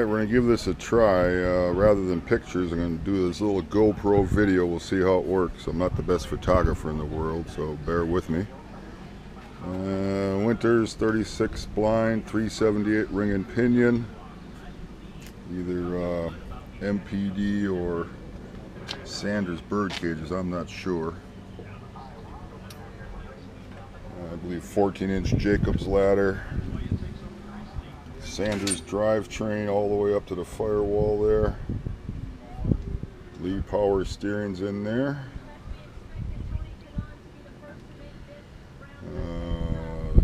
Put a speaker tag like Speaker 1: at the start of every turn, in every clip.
Speaker 1: Alright, we're going to give this a try. Rather than pictures, I'm going to do this little GoPro video. We'll see how it works. I'm not the best photographer in the world, so bear with me. Winters 36 blind, 378 ring and pinion. Either MPD or Sanders bird cages, I'm not sure. I believe 14-inch Jacob's ladder. Sanders drivetrain all the way up to the firewall there. Lead power steering's in there.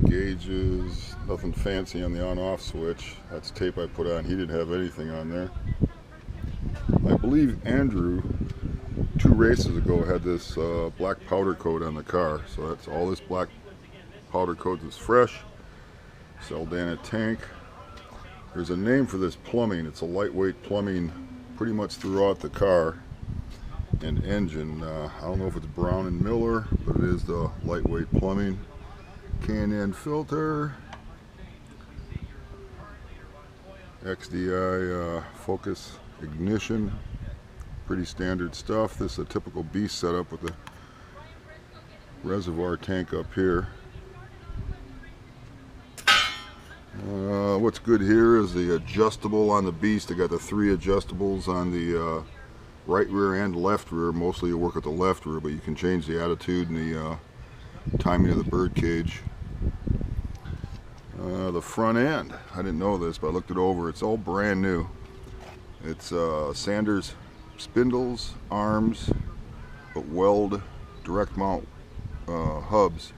Speaker 1: Gauges, nothing fancy on the on-off switch. That's tape I put on. He didn't have anything on there. I believe Andrew 2 races ago had this black powder coat on the car. So that's all this black powder coat is fresh. Saldana tank. There's a name for this plumbing. It's a lightweight plumbing pretty much throughout the car and engine. I don't know if it's Brown and Miller, but it is the lightweight plumbing. K&N filter. XDI focus ignition. Pretty standard stuff. This is a typical beast setup with the reservoir tank up here. What's good here is the adjustable on the Beast. I got the 3 adjustables on the right rear and left rear. Mostly you work with the left rear, but you can change the attitude and the timing of the bird cage. The front end, I didn't know this, but I looked it over. It's all brand new. It's Sanders spindles, arms, but weld direct mount hubs.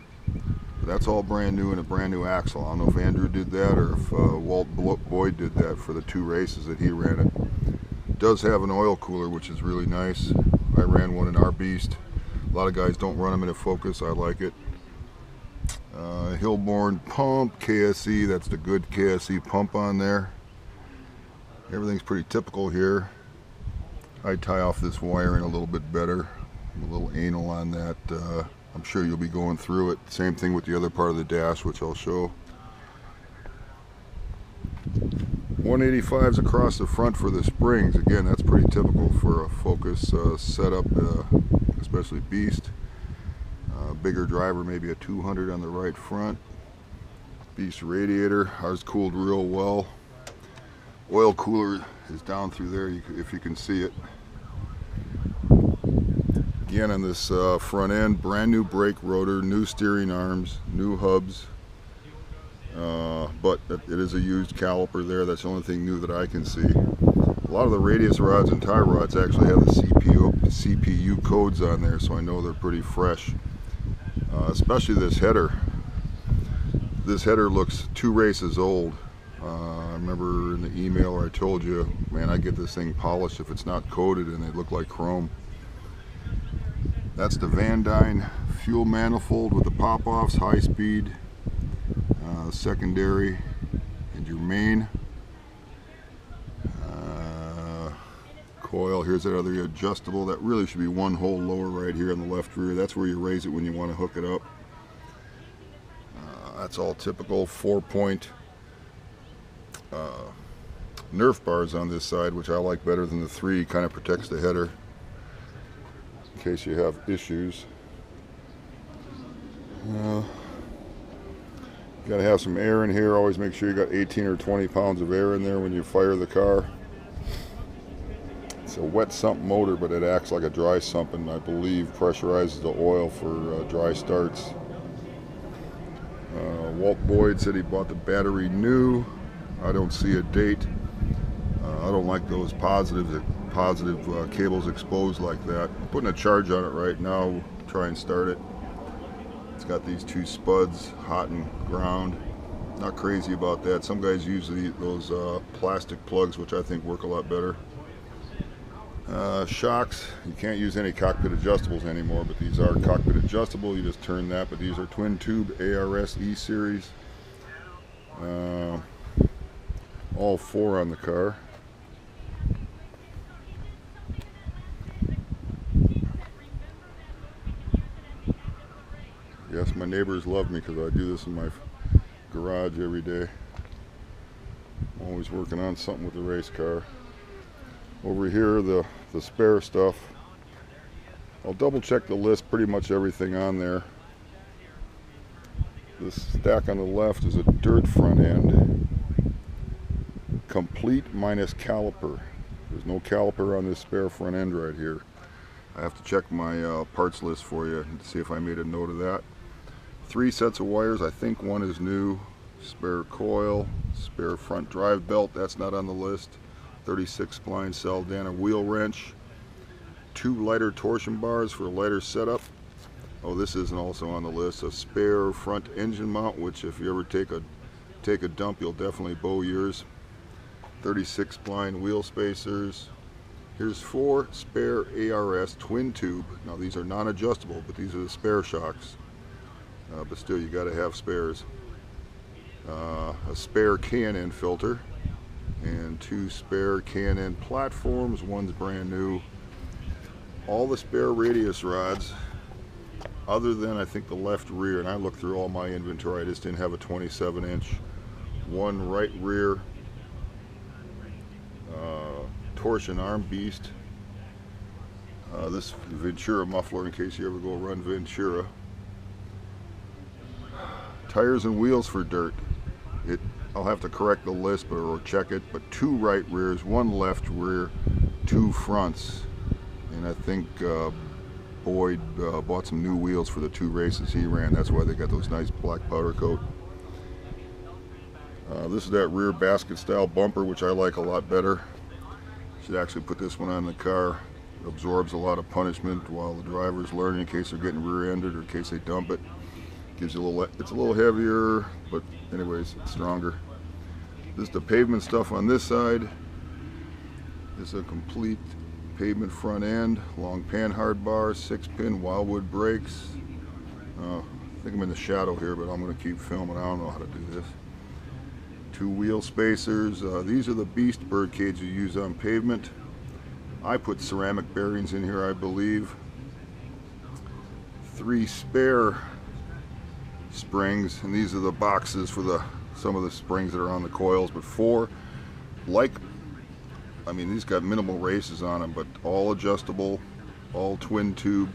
Speaker 1: That's all brand new and a brand new axle. I don't know if Andrew did that or if Walt Boyd did that for the 2 races that he ran it. Does have an oil cooler, which is really nice. I ran one in our Beast. A lot of guys don't run them in a Focus. I like it. Hillborn pump, KSE. That's the good KSE pump on there. Everything's pretty typical here. I tie off this wiring a little bit better. I'm a little anal on that. I'm sure you'll be going through it. Same thing with the other part of the dash, which I'll show. 185s across the front for the springs. Again, that's pretty typical for a Focus setup, especially Beast. Bigger driver, maybe a 200 on the right front. Beast radiator, ours cooled real well. Oil cooler is down through there, if you can see it. Again, on this front end, brand new brake rotor, new steering arms, new hubs, but it is a used caliper there. That's the only thing new that I can see. A lot of the radius rods and tie rods actually have the CPU codes on there, so I know they're pretty fresh. Especially this header. This header looks 2 races old. I remember in the email where I told you, man, I get this thing polished if it's not coated and they look like chrome. That's the Van Dyne fuel manifold with the pop-offs, high speed, secondary, and your main. Coil, here's that other adjustable. That really should be 1 hole lower right here on the left rear. That's where you raise it when you want to hook it up. That's all typical 4-point Nerf bars on this side, which I like better than the 3. Kind of protects the header in case you have issues. Got to have some air in here. Always make sure you got 18 or 20 pounds of air in there when you fire the car. It's a wet sump motor, but it acts like a dry sump and I believe pressurizes the oil for dry starts. Walt Boyd said he bought the battery new. I don't see a date. I don't like those positive cables exposed like that. I'm putting a charge on it right now. Try and start it. It's got these 2 spuds, hot and ground. Not crazy about that. Some guys use those plastic plugs, which I think work a lot better. Shocks, you can't use any cockpit adjustables anymore, but these are cockpit adjustable. You just turn that, but these are twin tube ARS E series. All 4 on the car. Yes, my neighbors love me because I do this in my garage every day. Always working on something with the race car. Over here, the spare stuff. I'll double check the list, pretty much everything on there. This stack on the left is a dirt front end. Complete minus caliper. There's no caliper on this spare front end right here. I have to check my parts list for you and see if I made a note of that. 3 sets of wires. I think one is new. Spare coil, spare front drive belt, that's not on the list. 36 spline Saldana wheel wrench. 2 lighter torsion bars for a lighter setup. Oh, this isn't also on the list. A spare front engine mount, which if you ever take a dump, you'll definitely bow yours. 36 spline wheel spacers. Here's 4 spare ARS twin tube. Now these are non-adjustable, but these are the spare shocks. But still, you got to have spares. A spare K&N filter and 2 spare K&N platforms. One's brand new. All the spare radius rods, other than I think the left rear, and I looked through all my inventory, I just didn't have a 27-inch. 1 right rear torsion arm beast. This Ventura muffler in case you ever go run Ventura. Tires and wheels for dirt. I'll have to correct the list or check it, but 2 right rears, 1 left rear, 2 fronts. And I think Boyd bought some new wheels for the 2 races he ran. That's why they got those nice black powder coat. This is that rear basket style bumper, which I like a lot better. Should actually put this one on the car. It absorbs a lot of punishment while the driver's learning in case they're getting rear-ended or in case they dump it. Gives you a little, it's a little heavier, but anyways, it's stronger. This is the pavement stuff on this side. This is a complete pavement front end, long panhard bar, 6-pin Wildwood brakes. I think I'm in the shadow here, but I'm going to keep filming. I don't know how to do this. 2 wheel spacers. These are the beast bird cages you use on pavement. I put ceramic bearings in here, I believe. 3 spare springs, and these are the boxes for some of the springs that are on the coils, but 4, I mean, these got minimal races on them, but all adjustable, all twin tube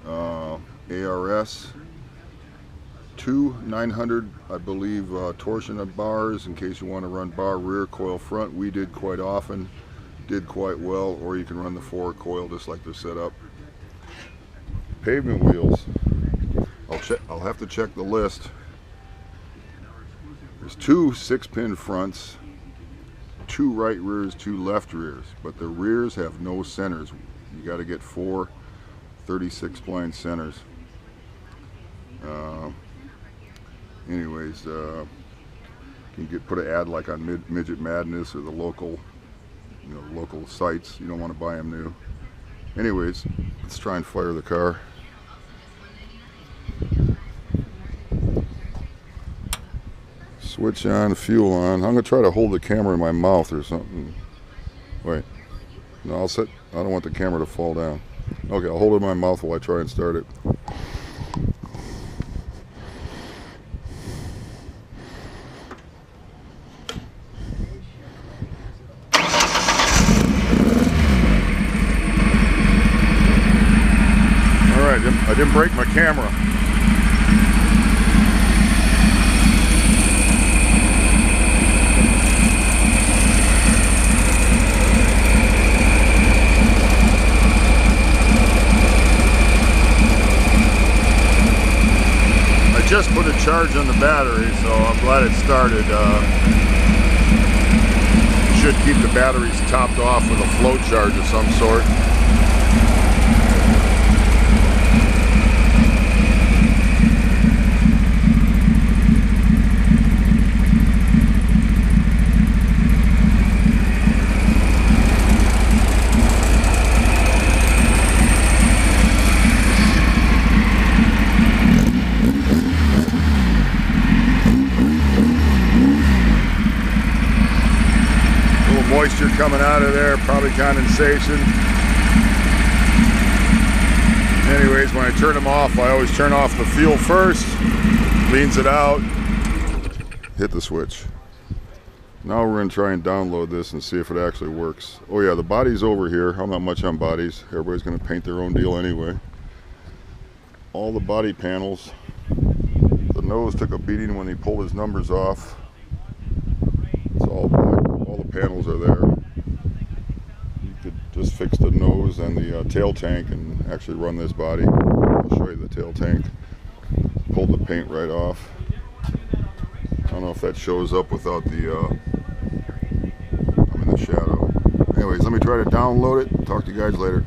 Speaker 1: ARS. 2 900, I believe, torsion bars in case you want to run bar rear, coil front. We did quite often, did quite well, or you can run the 4 coil just like they're set up. Pavement wheels. I'll have to check the list. There's 2 6-pin fronts, 2 right rears, 2 left rears, but the rears have no centers. You got to get 4 36 spline centers. Anyways, you can put an ad like on Midget Madness or the local, local sites. You don't want to buy them new. Anyways, let's try and fire the car. Switch on, fuel on. I'm gonna try to hold the camera in my mouth or something. Wait, no, I don't want the camera to fall down. Okay, I'll hold it in my mouth while I try and start it. All right, I didn't break my camera. Just put a charge on the battery, so I'm glad it started. Should keep the batteries topped off with a float charge of some sort. Moisture coming out of there, probably condensation. Anyways, when I turn them off, I always turn off the fuel first, leans it out, hit the switch. Now we're going to try and download this and see if it actually works. Oh yeah, the body's over here. I'm not much on bodies. Everybody's going to paint their own deal anyway. All the body panels. The nose took a beating when he pulled his numbers off. It's all black. All the panels are there. You could just fix the nose and the tail tank and actually run this body. I'll show you the tail tank. Pulled the paint right off. I don't know if that shows up without the I'm in the shadow. Anyways, let me try to download it. Talk to you guys later.